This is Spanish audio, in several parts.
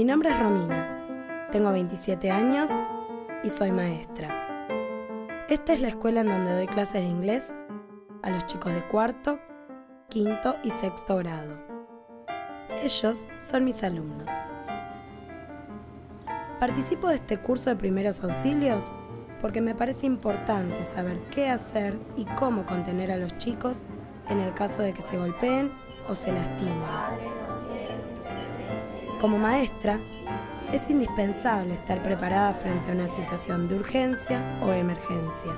Mi nombre es Romina, tengo 27 años y soy maestra. Esta es la escuela en donde doy clases de inglés a los chicos de cuarto, quinto y sexto grado. Ellos son mis alumnos. Participo de este curso de primeros auxilios porque me parece importante saber qué hacer y cómo contener a los chicos en el caso de que se golpeen o se lastimen. Como maestra, es indispensable estar preparada frente a una situación de urgencia o emergencia.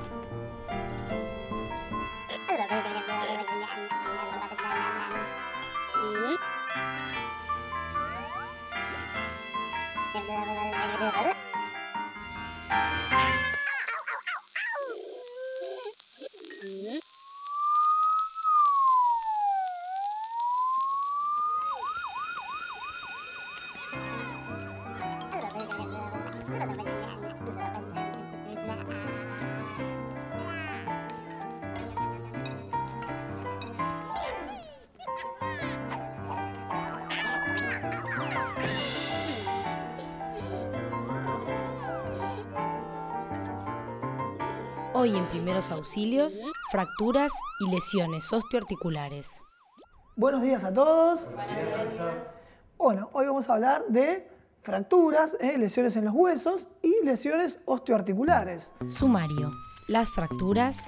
Hoy en Primeros Auxilios, fracturas y lesiones osteoarticulares. Buenos días a todos. Bueno, hoy vamos a hablar de fracturas, lesiones en los huesos y lesiones osteoarticulares. Sumario: las fracturas,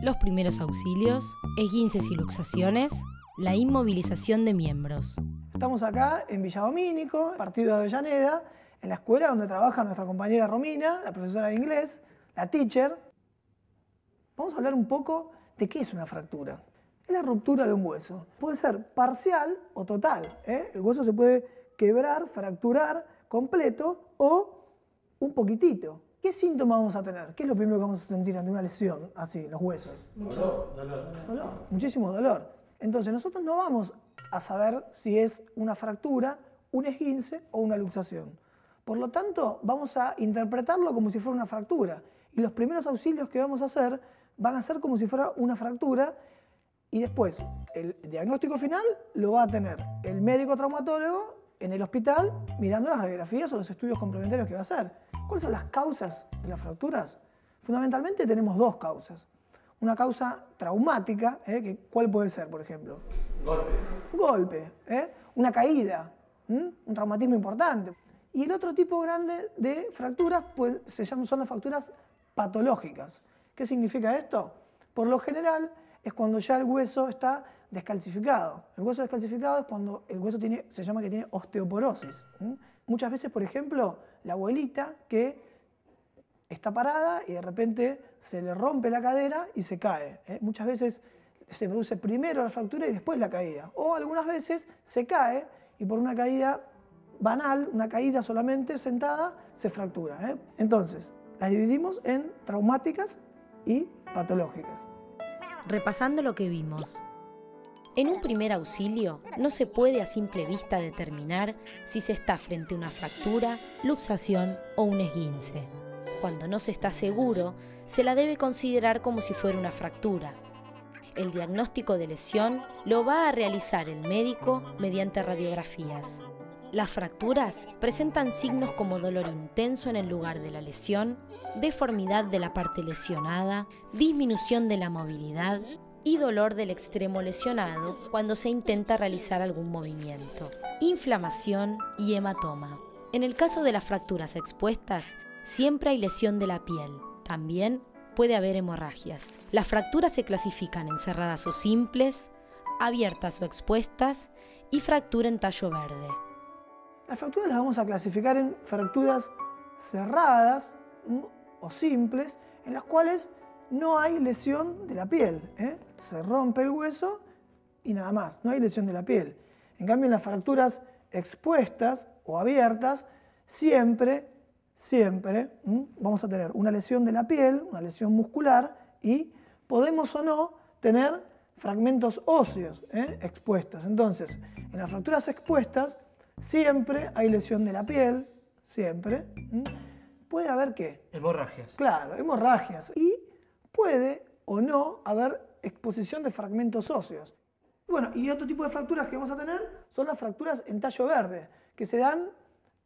los primeros auxilios, esguinces y luxaciones, la inmovilización de miembros. Estamos acá en Villa Domínico, partido de Avellaneda, en la escuela donde trabaja nuestra compañera Romina, la profesora de inglés, la teacher. Vamos a hablar un poco de qué es una fractura. Es la ruptura de un hueso. Puede ser parcial o total. El hueso se puede quebrar, fracturar completo o un poquitito. ¿Qué síntomas vamos a tener? ¿Qué es lo primero que vamos a sentir ante una lesión así, en los huesos? Dolor. Muchísimo dolor. Entonces nosotros no vamos a saber si es una fractura, un esguince o una luxación. Por lo tanto, vamos a interpretarlo como si fuera una fractura. Y los primeros auxilios que vamos a hacer van a ser como si fuera una fractura y después el diagnóstico final lo va a tener el médico traumatólogo en el hospital mirando las radiografías o los estudios complementarios que va a hacer. ¿Cuáles son las causas de las fracturas? Fundamentalmente tenemos dos causas. Una causa traumática, ¿cuál puede ser, por ejemplo? Golpe, una caída, un traumatismo importante. Y el otro tipo grande de fracturas pues, son las fracturas patológicas. ¿Qué significa esto? Por lo general es cuando ya el hueso está descalcificado. El hueso descalcificado es cuando el hueso se llama que tiene osteoporosis. Muchas veces, por ejemplo, la abuelita que está parada y de repente se le rompe la cadera y se cae. Muchas veces se produce primero la fractura y después la caída. O algunas veces se cae y por una caída banal, una caída solamente sentada, se fractura. Entonces, las dividimos en traumáticas y patológicas. Repasando lo que vimos. En un primer auxilio no se puede a simple vista determinar si se está frente a una fractura, luxación o un esguince. Cuando no se está seguro, se la debe considerar como si fuera una fractura. El diagnóstico de lesión lo va a realizar el médico mediante radiografías. Las fracturas presentan signos como dolor intenso en el lugar de la lesión, deformidad de la parte lesionada, disminución de la movilidad y dolor del extremo lesionado cuando se intenta realizar algún movimiento, inflamación y hematoma. En el caso de las fracturas expuestas, siempre hay lesión de la piel. También puede haber hemorragias. Las fracturas se clasifican en cerradas o simples, abiertas o expuestas y fractura en tallo verde. Las fracturas las vamos a clasificar en fracturas cerradas o simples, en las cuales no hay lesión de la piel. Se rompe el hueso y nada más, no hay lesión de la piel. En cambio, en las fracturas expuestas o abiertas, siempre vamos a tener una lesión de la piel, una lesión muscular y podemos o no tener fragmentos óseos expuestos. Entonces, en las fracturas expuestas, siempre hay lesión de la piel, siempre. Puede haber ¿qué? Hemorragias. Claro, hemorragias. Y puede o no haber exposición de fragmentos óseos. Bueno, y otro tipo de fracturas que vamos a tener son las fracturas en tallo verde, que se dan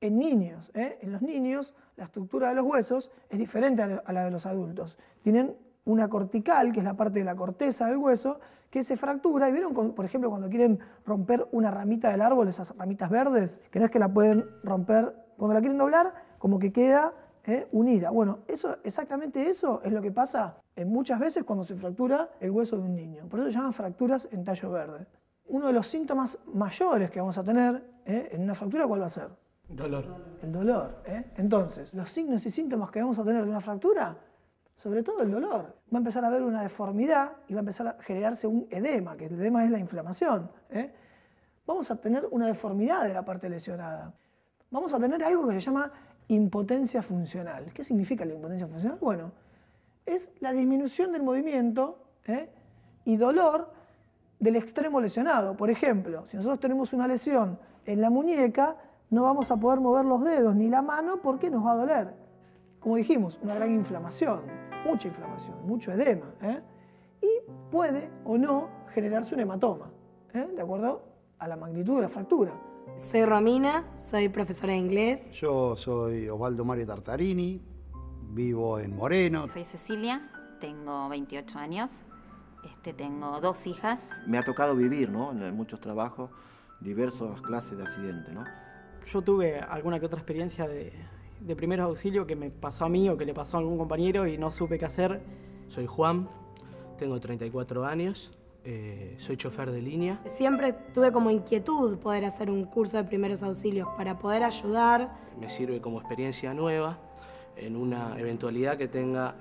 en niños. En los niños la estructura de los huesos es diferente a la de los adultos. Tienen una cortical, que es la parte de la corteza del hueso, que se fractura. ¿Y vieron, por ejemplo, cuando quieren romper una ramita del árbol, esas ramitas verdes, que no es que la pueden romper, cuando la quieren doblar, como que queda unida? Bueno, exactamente eso es lo que pasa muchas veces cuando se fractura el hueso de un niño. Por eso se llaman fracturas en tallo verde. Uno de los síntomas mayores que vamos a tener en una fractura, ¿cuál va a ser? Dolor. El dolor. Entonces, los signos y síntomas que vamos a tener de una fractura, sobre todo el dolor. Va a empezar a haber una deformidad y va a empezar a generarse un edema, que el edema es la inflamación. Vamos a tener una deformidad de la parte lesionada. Vamos a tener algo que se llama impotencia funcional. ¿Qué significa la impotencia funcional? Bueno, es la disminución del movimiento y dolor del extremo lesionado. Por ejemplo, si nosotros tenemos una lesión en la muñeca, no vamos a poder mover los dedos ni la mano porque nos va a doler. Como dijimos, una gran inflamación, mucho edema. Y puede o no generarse un hematoma, de acuerdo a la magnitud de la fractura. Soy Romina, soy profesora de inglés. Yo soy Osvaldo Mario Tartarini, vivo en Moreno. Soy Cecilia, tengo 28 años, tengo 2 hijas. Me ha tocado vivir, ¿no?, en muchos trabajos, diversas clases de accidentes, ¿no? Yo tuve alguna que otra experiencia de primeros auxilios que me pasó a mí o que le pasó a algún compañero y no supe qué hacer. Soy Juan, tengo 34 años, soy chofer de línea. Siempre tuve como inquietud poder hacer un curso de primeros auxilios para poder ayudar. Me sirve como experiencia nueva en una eventualidad que tenga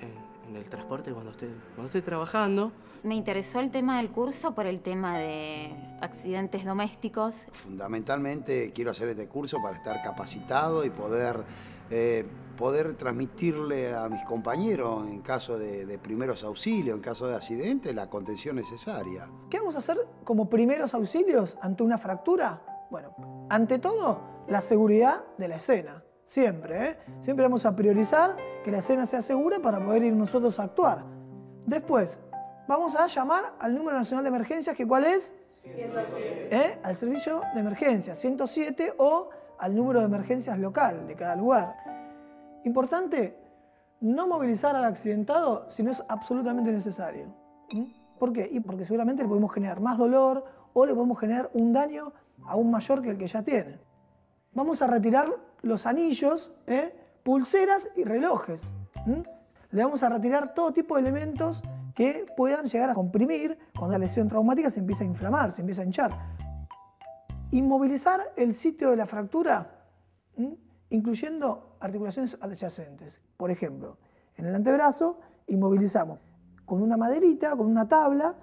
en el transporte cuando esté trabajando. Me interesó el tema del curso por el tema de accidentes domésticos. Fundamentalmente quiero hacer este curso para estar capacitado y poder transmitirle a mis compañeros en caso de primeros auxilios, en caso de accidente, la contención necesaria. ¿Qué vamos a hacer como primeros auxilios ante una fractura? Bueno, ante todo, la seguridad de la escena. Siempre, Siempre vamos a priorizar que la escena sea segura para poder ir nosotros a actuar. Después, vamos a llamar al número nacional de emergencias, que ¿cuál es? 107. Al servicio de emergencias, 107, o al número de emergencias local de cada lugar. Importante, no movilizar al accidentado si no es absolutamente necesario. ¿Por qué? Y porque seguramente le podemos generar más dolor o le podemos generar un daño aún mayor que el que ya tiene. Vamos a retirar los anillos, pulseras y relojes. Le vamos a retirar todo tipo de elementos que puedan llegar a comprimir cuando la lesión traumática se empieza a inflamar, se empieza a hinchar. Inmovilizar el sitio de la fractura, incluyendo articulaciones adyacentes. Por ejemplo, en el antebrazo inmovilizamos con una maderita, con una tabla,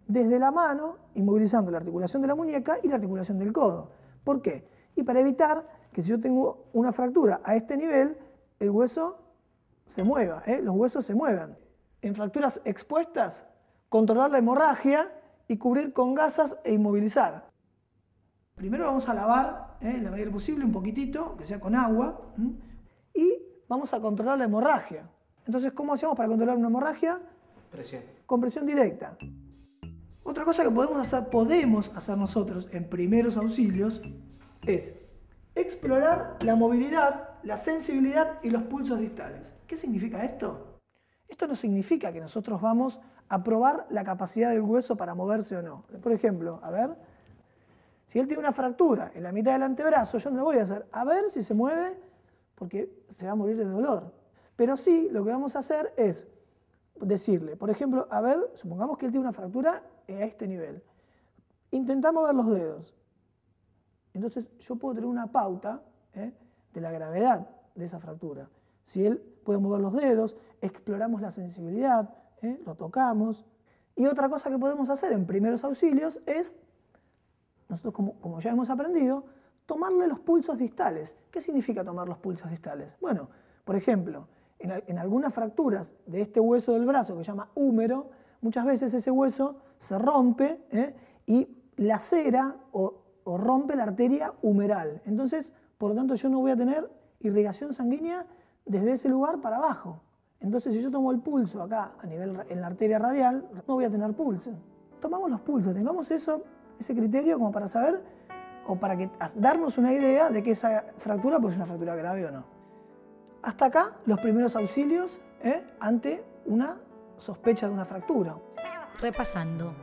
desde la mano, inmovilizando la articulación de la muñeca y la articulación del codo. ¿Por qué? Y para evitar que si yo tengo una fractura a este nivel, el hueso se mueva, los huesos se muevan. En fracturas expuestas, controlar la hemorragia y cubrir con gasas e inmovilizar. Primero vamos a lavar, en la medida posible, un poquitito, que sea con agua, y vamos a controlar la hemorragia. Entonces, ¿cómo hacemos para controlar una hemorragia? Presión. Con presión directa. Otra cosa que podemos hacer nosotros en primeros auxilios es explorar la movilidad, la sensibilidad y los pulsos distales. ¿Qué significa esto? Esto no significa que nosotros vamos a probar la capacidad del hueso para moverse o no. Por ejemplo, a ver, si él tiene una fractura en la mitad del antebrazo, yo no le voy a hacer a ver si se mueve porque se va a morir de dolor. Pero sí, lo que vamos a hacer es decirle, por ejemplo, a ver, supongamos que él tiene una fractura a este nivel. Intentá mover los dedos. Entonces yo puedo tener una pauta de la gravedad de esa fractura. Si él puede mover los dedos, exploramos la sensibilidad, lo tocamos. Y otra cosa que podemos hacer en primeros auxilios es, nosotros como ya hemos aprendido, tomarle los pulsos distales. ¿Qué significa tomar los pulsos distales? Bueno, por ejemplo, en algunas fracturas de este hueso del brazo que se llama húmero, muchas veces ese hueso se rompe y lacera o rompe la arteria humeral. Entonces, por lo tanto, yo no voy a tener irrigación sanguínea desde ese lugar para abajo. Entonces, si yo tomo el pulso acá, en la arteria radial, no voy a tener pulso. Tomamos los pulsos, tengamos ese criterio como para saber o para darnos una idea de que esa fractura pues, es una fractura grave o no. Hasta acá los primeros auxilios ante una sospecha de una fractura. Repasando.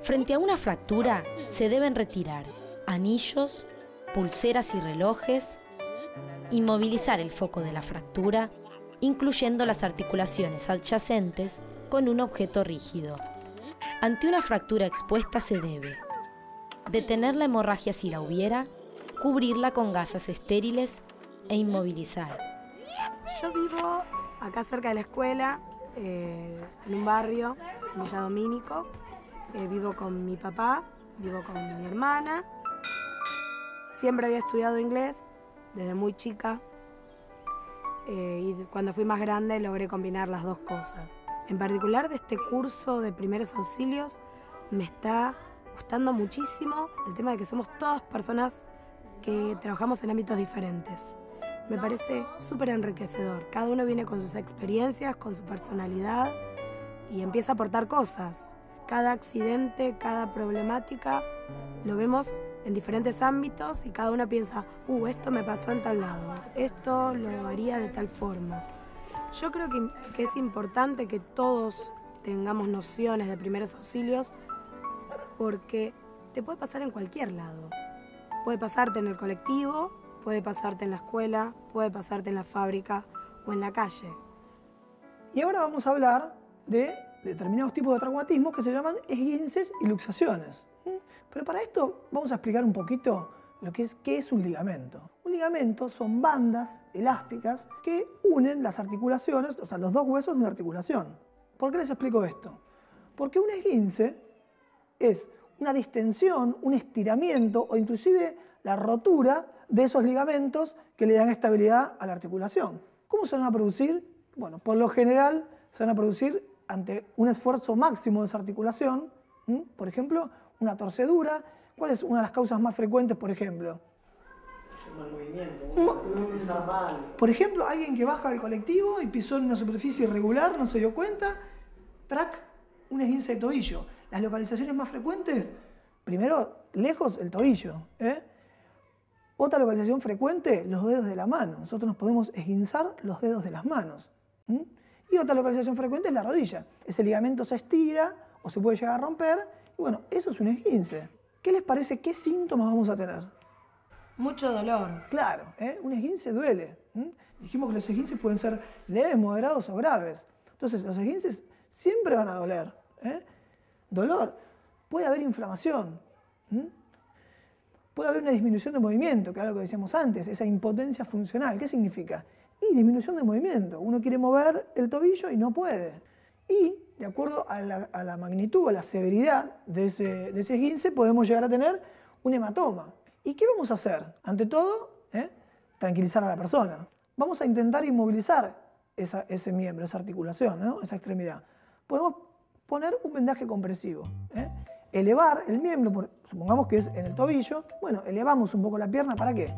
Frente a una fractura se deben retirar anillos, pulseras y relojes, inmovilizar el foco de la fractura, incluyendo las articulaciones adyacentes con un objeto rígido. Ante una fractura expuesta se debe detener la hemorragia si la hubiera, cubrirla con gasas estériles e inmovilizar. Yo vivo acá cerca de la escuela, en un barrio, en Villa Domínico. Vivo con mi papá, vivo con mi hermana. Siempre había estudiado inglés, desde muy chica. Y cuando fui más grande logré combinar las dos cosas. En particular de este curso de primeros auxilios me está gustando muchísimo el tema de que somos todas personas que trabajamos en ámbitos diferentes. Me parece súper enriquecedor. Cada uno viene con sus experiencias, con su personalidad y empieza a aportar cosas. Cada accidente, cada problemática lo vemos en diferentes ámbitos y cada uno piensa, esto me pasó en tal lado, esto lo haría de tal forma. Yo creo que es importante que todos tengamos nociones de primeros auxilios porque te puede pasar en cualquier lado. Puede pasarte en el colectivo, puede pasarte en la escuela, puede pasarte en la fábrica o en la calle. Y ahora vamos a hablar de determinados tipos de traumatismos que se llaman esguinces y luxaciones. Pero para esto vamos a explicar un poquito qué es un ligamento. Un ligamento son bandas elásticas que unen las articulaciones, o sea, los dos huesos de una articulación. ¿Por qué les explico esto? Porque un esguince es una distensión, un estiramiento o inclusive la rotura de esos ligamentos que le dan estabilidad a la articulación. ¿Cómo se van a producir? Bueno, por lo general se van a producir ante un esfuerzo máximo de esa articulación. Por ejemplo, una torcedura. ¿Cuál es una de las causas más frecuentes, por ejemplo? Un mal movimiento, pisar mal. Por ejemplo, alguien que baja del colectivo y pisó en una superficie irregular, no se dio cuenta, un esguince de tobillo. Las localizaciones más frecuentes, primero, lejos, el tobillo. Otra localización frecuente, los dedos de la mano. Nosotros nos podemos esguinzar los dedos de las manos. Y otra localización frecuente es la rodilla. Ese ligamento se estira o se puede llegar a romper. Y bueno, eso es un esguince. ¿Qué les parece? ¿Qué síntomas vamos a tener? Mucho dolor. Claro, un esguince duele. Dijimos que los esguinces pueden ser leves, moderados o graves. Entonces, los esguinces siempre van a doler. Dolor. Puede haber inflamación. Puede haber una disminución de movimiento, que era lo que decíamos antes, esa impotencia funcional. ¿Qué significa? Y disminución de movimiento. Uno quiere mover el tobillo y no puede. Y, de acuerdo a la magnitud, a la severidad de ese esguince, podemos llegar a tener un hematoma. ¿Y qué vamos a hacer? Ante todo, tranquilizar a la persona. Vamos a intentar inmovilizar ese miembro, esa articulación, ¿no? Esa extremidad. Podemos poner un vendaje compresivo. Elevar el miembro, supongamos que es en el tobillo, bueno, elevamos un poco la pierna, ¿para qué?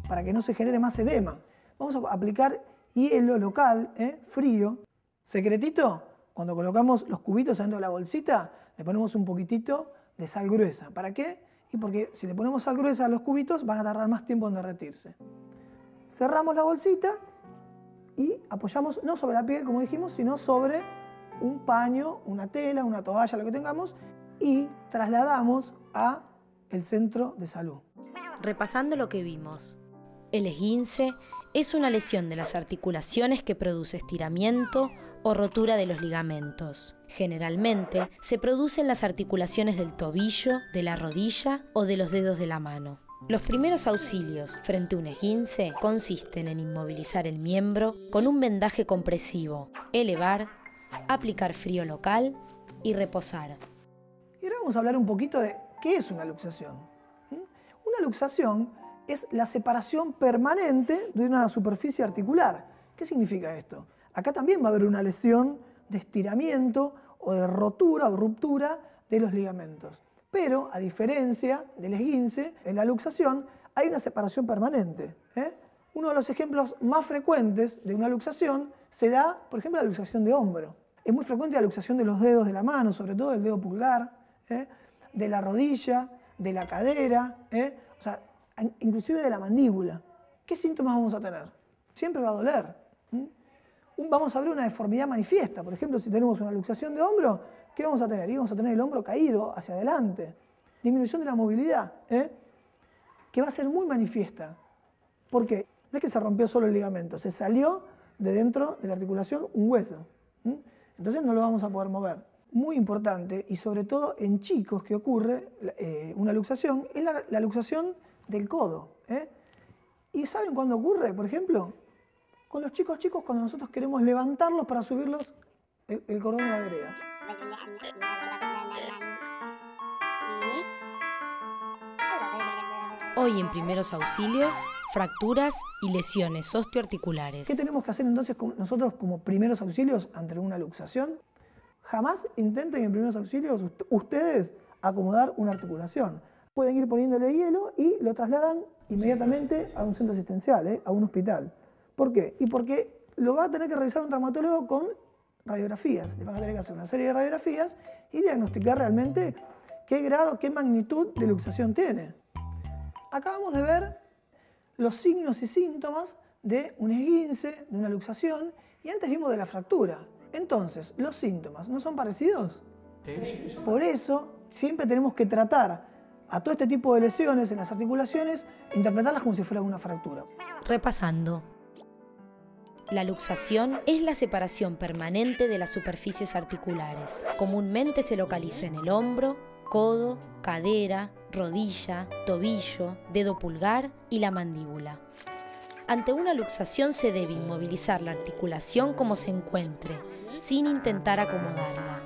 Para que no se genere más edema. Vamos a aplicar hielo local, frío. Secretito, cuando colocamos los cubitos dentro de la bolsita, le ponemos un poquitito de sal gruesa. ¿Para qué? Y porque si le ponemos sal gruesa a los cubitos, van a tardar más tiempo en derretirse. Cerramos la bolsita y apoyamos no sobre la piel, como dijimos, sino sobre un paño, una tela, una toalla, lo que tengamos, y trasladamos a el centro de salud. Repasando lo que vimos, el esguince es una lesión de las articulaciones que produce estiramiento o rotura de los ligamentos. Generalmente se produce en las articulaciones del tobillo, de la rodilla o de los dedos de la mano. Los primeros auxilios frente a un esguince consisten en inmovilizar el miembro con un vendaje compresivo, elevar, aplicar frío local y reposar. Y ahora vamos a hablar un poquito de qué es una luxación. Una luxación es la separación permanente de una superficie articular. ¿Qué significa esto? Acá también va a haber una lesión de estiramiento o de rotura o ruptura de los ligamentos. Pero, a diferencia del esguince, en la luxación hay una separación permanente. Uno de los ejemplos más frecuentes de una luxación se da, por ejemplo, la luxación de hombro. Es muy frecuente la luxación de los dedos de la mano, sobre todo el dedo pulgar. de la rodilla, de la cadera, o sea, inclusive de la mandíbula. ¿Qué síntomas vamos a tener? Siempre va a doler. Vamos a ver una deformidad manifiesta. Por ejemplo, si tenemos una luxación de hombro, ¿qué vamos a tener? Y vamos a tener el hombro caído hacia adelante. Disminución de la movilidad, que va a ser muy manifiesta. ¿Por qué? No es que se rompió solo el ligamento, se salió de dentro de la articulación un hueso. Entonces no lo vamos a poder mover. Muy importante, y sobre todo en chicos que ocurre una luxación, es la luxación del codo. ¿Y saben cuándo ocurre, por ejemplo? Con los chicos cuando nosotros queremos levantarlos para subirlos el cordón de la vereda. Hoy en Primeros Auxilios, fracturas y lesiones osteoarticulares. ¿Qué tenemos que hacer entonces nosotros como primeros auxilios ante una luxación? Jamás intenten en primeros auxilios ustedes acomodar una articulación. Pueden ir poniéndole hielo y lo trasladan inmediatamente a un centro asistencial, a un hospital. ¿Por qué? Y porque lo va a tener que realizar un traumatólogo con radiografías. Le van a tener que hacer una serie de radiografías y diagnosticar realmente qué grado, qué magnitud de luxación tiene. Acabamos de ver los signos y síntomas de un esguince, de una luxación, y antes vimos de la fractura. Entonces, ¿los síntomas no son parecidos? Por eso, siempre tenemos que tratar a todo este tipo de lesiones en las articulaciones, interpretarlas como si fuera una fractura. Repasando. La luxación es la separación permanente de las superficies articulares. Comúnmente se localiza en el hombro, codo, cadera, rodilla, tobillo, dedo pulgar y la mandíbula. Ante una luxación se debe inmovilizar la articulación como se encuentre, sin intentar acomodarla.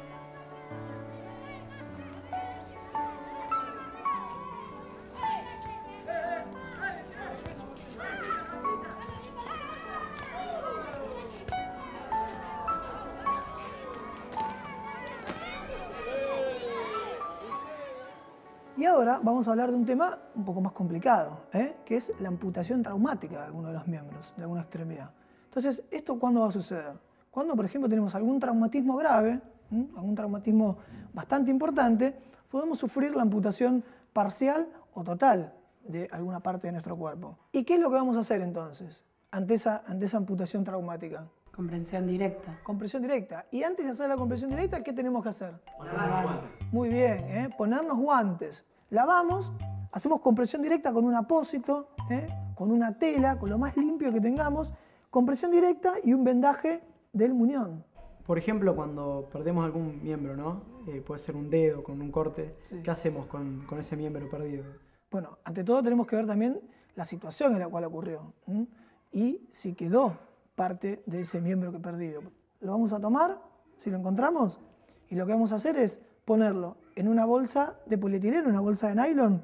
Y ahora vamos a hablar de un tema un poco más complicado, que es la amputación traumática de alguno de los miembros, de alguna extremidad. Entonces, ¿esto cuándo va a suceder? Cuando, por ejemplo, tenemos algún traumatismo grave, algún traumatismo bastante importante, podemos sufrir la amputación parcial o total de alguna parte de nuestro cuerpo. ¿Y qué es lo que vamos a hacer entonces ante esa amputación traumática? Compresión directa. Compresión directa. Y antes de hacer la compresión directa, ¿qué tenemos que hacer? Muy bien, ponernos guantes. Lavamos, hacemos compresión directa con un apósito, con una tela, con lo más limpio que tengamos. Compresión directa y un vendaje del muñón. Por ejemplo, cuando perdemos algún miembro, ¿no? Puede ser un dedo con un corte. Sí. ¿Qué hacemos con ese miembro perdido? Bueno, ante todo tenemos que ver también la situación en la cual ocurrió. Y si quedó parte de ese miembro que perdido. Lo vamos a tomar, si lo encontramos, y lo que vamos a hacer es ponerlo en una bolsa de polietileno, una bolsa de nylon.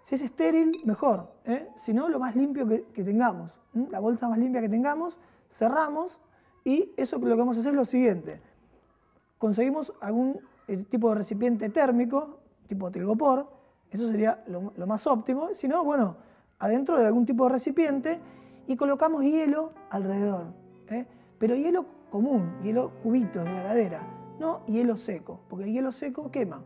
Si es estéril, mejor. Si no, lo más limpio que tengamos. La bolsa más limpia que tengamos, cerramos, y eso lo que vamos a hacer es lo siguiente. Conseguimos algún tipo de recipiente térmico, tipo telgopor, eso sería lo más óptimo. Si no, bueno, adentro de algún tipo de recipiente, y colocamos hielo alrededor, pero hielo común, hielo cubitos de la heladera, no hielo seco, porque el hielo seco quema.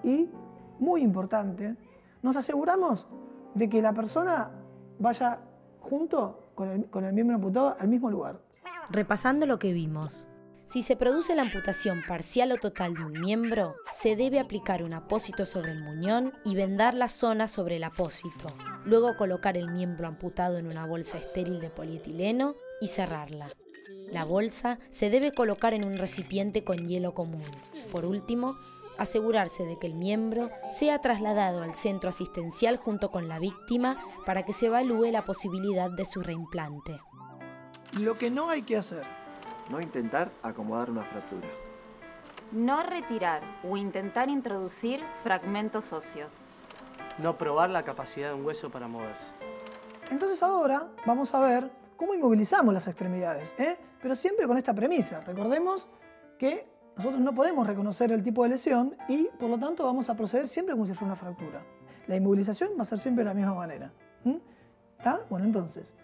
Y, muy importante, nos aseguramos de que la persona vaya junto con el miembro amputado al mismo lugar. Repasando lo que vimos. Si se produce la amputación parcial o total de un miembro, se debe aplicar un apósito sobre el muñón y vendar la zona sobre el apósito. Luego colocar el miembro amputado en una bolsa estéril de polietileno y cerrarla. La bolsa se debe colocar en un recipiente con hielo común. Por último, asegurarse de que el miembro sea trasladado al centro asistencial junto con la víctima para que se evalúe la posibilidad de su reimplante. Lo que no hay que hacer. No intentar acomodar una fractura. No retirar o intentar introducir fragmentos óseos. No probar la capacidad de un hueso para moverse. Entonces ahora vamos a ver cómo inmovilizamos las extremidades, pero siempre con esta premisa. Recordemos que nosotros no podemos reconocer el tipo de lesión y por lo tanto vamos a proceder siempre como si fuera una fractura. La inmovilización va a ser siempre de la misma manera. ¿Está? Bueno, entonces,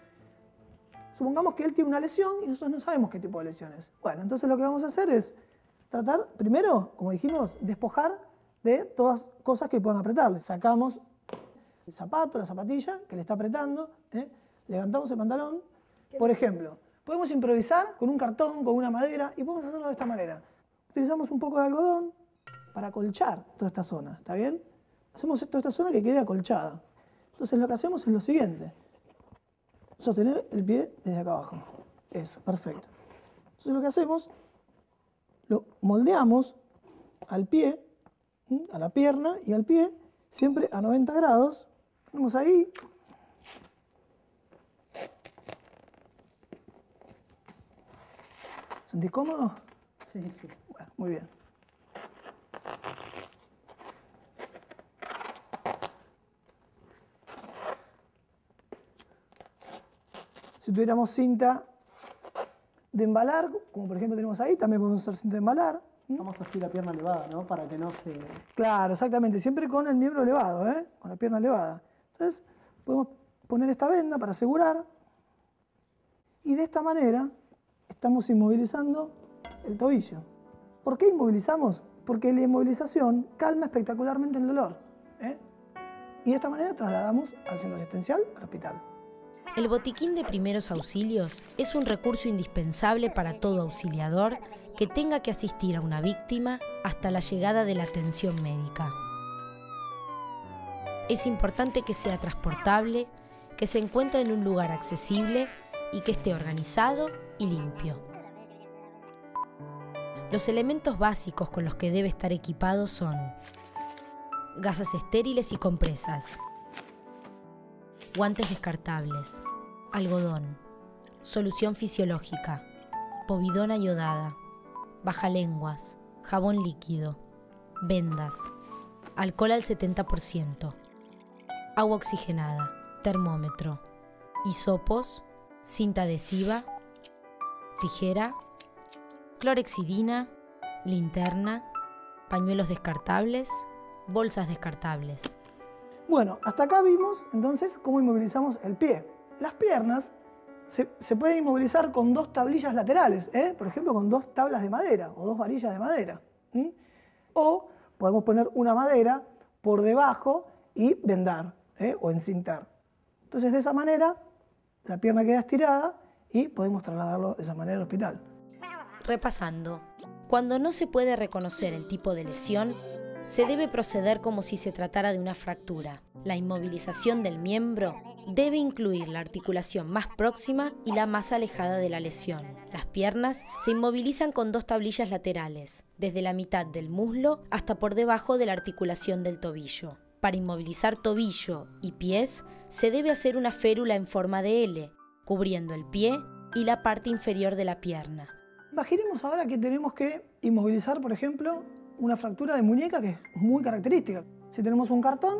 supongamos que él tiene una lesión y nosotros no sabemos qué tipo de lesión es. Bueno, entonces lo que vamos a hacer es tratar, primero, como dijimos, despojar de todas cosas que puedan apretar. Le sacamos el zapato, la zapatilla que le está apretando, levantamos el pantalón. Por ejemplo, podemos improvisar con un cartón, con una madera, y podemos hacerlo de esta manera. Utilizamos un poco de algodón para acolchar toda esta zona, ¿está bien? Hacemos toda esta zona que quede acolchada. Entonces lo que hacemos es lo siguiente. Sostener el pie desde acá abajo. Eso, perfecto. Entonces lo que hacemos, lo moldeamos al pie, a la pierna y al pie, siempre a 90 grados. Ponemos ahí. ¿Sentís cómodo? Sí, sí. Bueno, muy bien. Si tuviéramos cinta de embalar, como por ejemplo tenemos ahí, también podemos usar cinta de embalar. Vamos así la pierna elevada, ¿no? Para que no se... Claro, exactamente, siempre con el miembro elevado, con la pierna elevada. Entonces, podemos poner esta venda para asegurar y de esta manera estamos inmovilizando el tobillo. ¿Por qué inmovilizamos? Porque la inmovilización calma espectacularmente el dolor. Y de esta manera trasladamos al centro asistencial, al hospital. El botiquín de primeros auxilios es un recurso indispensable para todo auxiliador que tenga que asistir a una víctima hasta la llegada de la atención médica. Es importante que sea transportable, que se encuentre en un lugar accesible y que esté organizado y limpio. Los elementos básicos con los que debe estar equipado son gasas estériles y compresas, guantes descartables, algodón, solución fisiológica, povidona iodada, bajalenguas, jabón líquido, vendas, alcohol al 70%, agua oxigenada, termómetro, hisopos, cinta adhesiva, tijera, clorexidina, linterna, pañuelos descartables, bolsas descartables. Bueno, hasta acá vimos entonces cómo inmovilizamos el pie. Las piernas se pueden inmovilizar con 2 tablillas laterales, por ejemplo con 2 tablas de madera o 2 varillas de madera. O podemos poner una madera por debajo y vendar o encintar. Entonces de esa manera la pierna queda estirada y podemos trasladarlo de esa manera al hospital. Repasando, cuando no se puede reconocer el tipo de lesión, se debe proceder como si se tratara de una fractura. La inmovilización del miembro debe incluir la articulación más próxima y la más alejada de la lesión. Las piernas se inmovilizan con 2 tablillas laterales, desde la mitad del muslo hasta por debajo de la articulación del tobillo. Para inmovilizar tobillo y pies, se debe hacer una férula en forma de L, cubriendo el pie y la parte inferior de la pierna. Imaginemos ahora que tenemos que inmovilizar, por ejemplo, una fractura de muñeca que es muy característica. Si tenemos un cartón,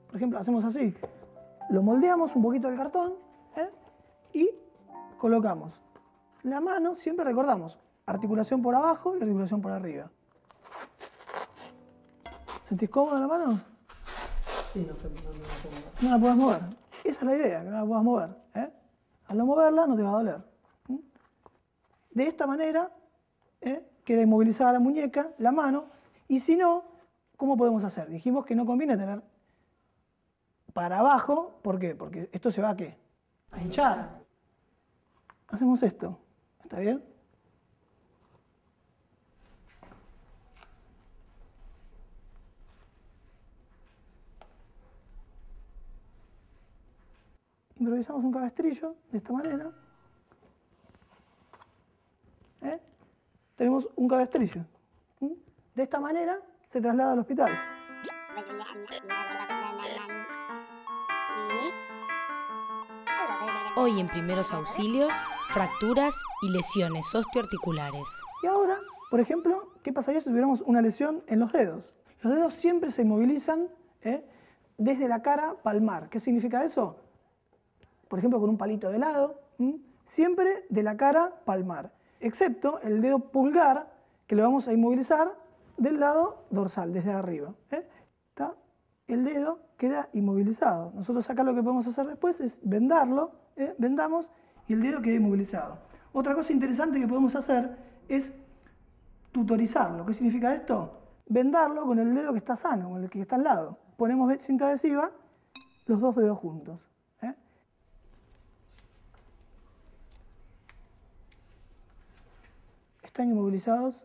por ejemplo, hacemos así. Lo moldeamos un poquito del cartón y colocamos la mano, siempre recordamos, articulación por abajo y articulación por arriba. ¿Sentís cómoda la mano? Sí, no la puedes mover. Esa es la idea, que no la puedas mover. Al no moverla no te va a doler. De esta manera queda inmovilizada la muñeca, la mano, y si no, ¿cómo podemos hacer? Dijimos que no conviene tener para abajo, ¿por qué? Porque esto se va a ¿qué? A hinchar. Hacemos esto, ¿está bien? Improvisamos un cabestrillo de esta manera. Tenemos un cabestrillo. De esta manera se traslada al hospital. Hoy en primeros auxilios, fracturas y lesiones osteoarticulares. Y ahora, por ejemplo, ¿qué pasaría si tuviéramos una lesión en los dedos? Los dedos siempre se inmovilizan desde la cara palmar. ¿Qué significa eso? Por ejemplo, con un palito de lado, siempre de la cara palmar, excepto el dedo pulgar, que lo vamos a inmovilizar del lado dorsal, desde arriba. ¿Está? El dedo queda inmovilizado. Nosotros acá lo que podemos hacer después es vendarlo, vendamos y el dedo queda inmovilizado. Otra cosa interesante que podemos hacer es tutorizarlo. ¿Qué significa esto? vendarlo con el dedo que está sano, con el que está al lado. Ponemos cinta adhesiva, los dos dedos juntos. Están inmovilizados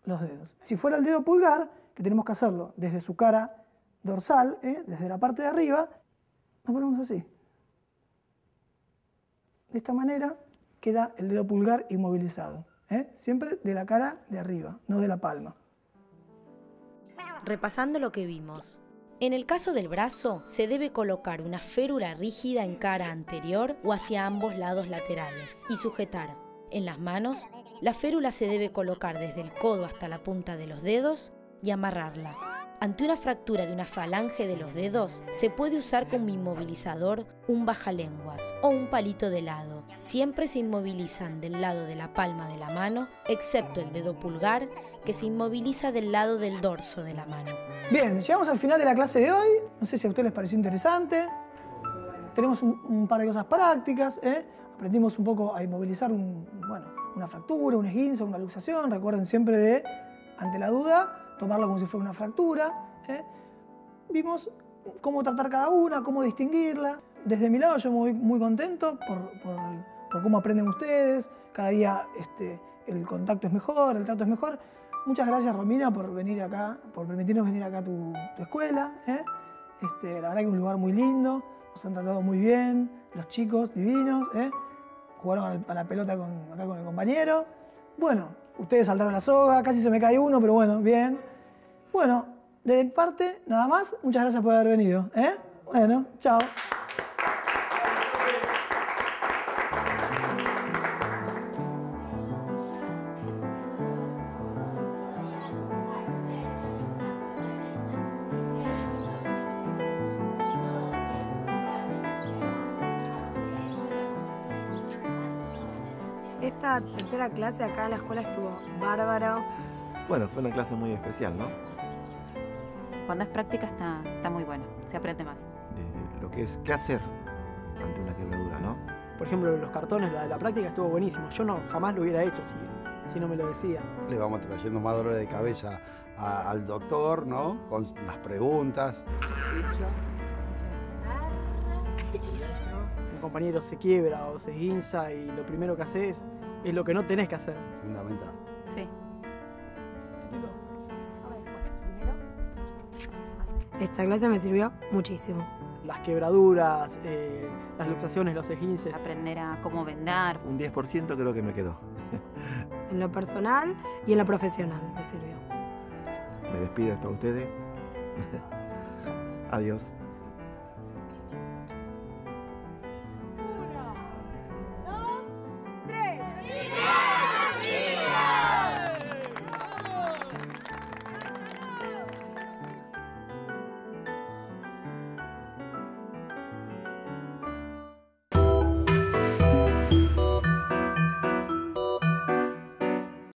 los dedos. Si fuera el dedo pulgar, que tenemos que hacerlo desde su cara dorsal, desde la parte de arriba, nos ponemos así. De esta manera queda el dedo pulgar inmovilizado. Siempre de la cara de arriba, no de la palma. Repasando lo que vimos. En el caso del brazo, se debe colocar una férula rígida en cara anterior o hacia ambos lados laterales y sujetar. En las manos, la férula se debe colocar desde el codo hasta la punta de los dedos y amarrarla. Ante una fractura de una falange de los dedos, se puede usar como inmovilizador un bajalenguas o un palito de helado. Siempre se inmovilizan del lado de la palma de la mano, excepto el dedo pulgar, que se inmoviliza del lado del dorso de la mano. Bien, llegamos al final de la clase de hoy. No sé si a ustedes les pareció interesante. Tenemos un par de cosas prácticas. Aprendimos un poco a inmovilizar una fractura, un esguince, una luxación. Recuerden siempre de, ante la duda, tomarlo como si fuera una fractura. Vimos cómo tratar cada una, cómo distinguirla. Desde mi lado yo me voy muy contento por cómo aprenden ustedes. Cada día el contacto es mejor, el trato es mejor. Muchas gracias, Romina, por venir acá, por permitirnos venir acá a tu escuela. La verdad que es un lugar muy lindo, nos han tratado muy bien, los chicos divinos. Jugaron a la pelota acá con el compañero. Bueno, ustedes saltaron la soga, casi se me cae uno, pero bueno, bien. Bueno, de mi parte, nada más. Muchas gracias por haber venido. Bueno, chao. Esta tercera clase acá en la escuela estuvo bárbaro. Bueno, fue una clase muy especial, ¿no? Cuando es práctica está muy bueno, se aprende más. De lo que es qué hacer ante una quebradura, ¿no? Por ejemplo, los cartones, la práctica estuvo buenísimo. Yo jamás lo hubiera hecho si no me lo decía. Le vamos trayendo más dolores de cabeza al doctor, ¿no? Con las preguntas. Un compañero se quiebra o se esguinza y lo primero que haces es lo que no tenés que hacer. Fundamental. Sí. Esta clase me sirvió muchísimo. Las quebraduras, las luxaciones, los esguinces. Aprender a cómo vendar. Un 10% creo que me quedó. En lo personal y en lo profesional me sirvió. Me despido hasta ustedes. Adiós.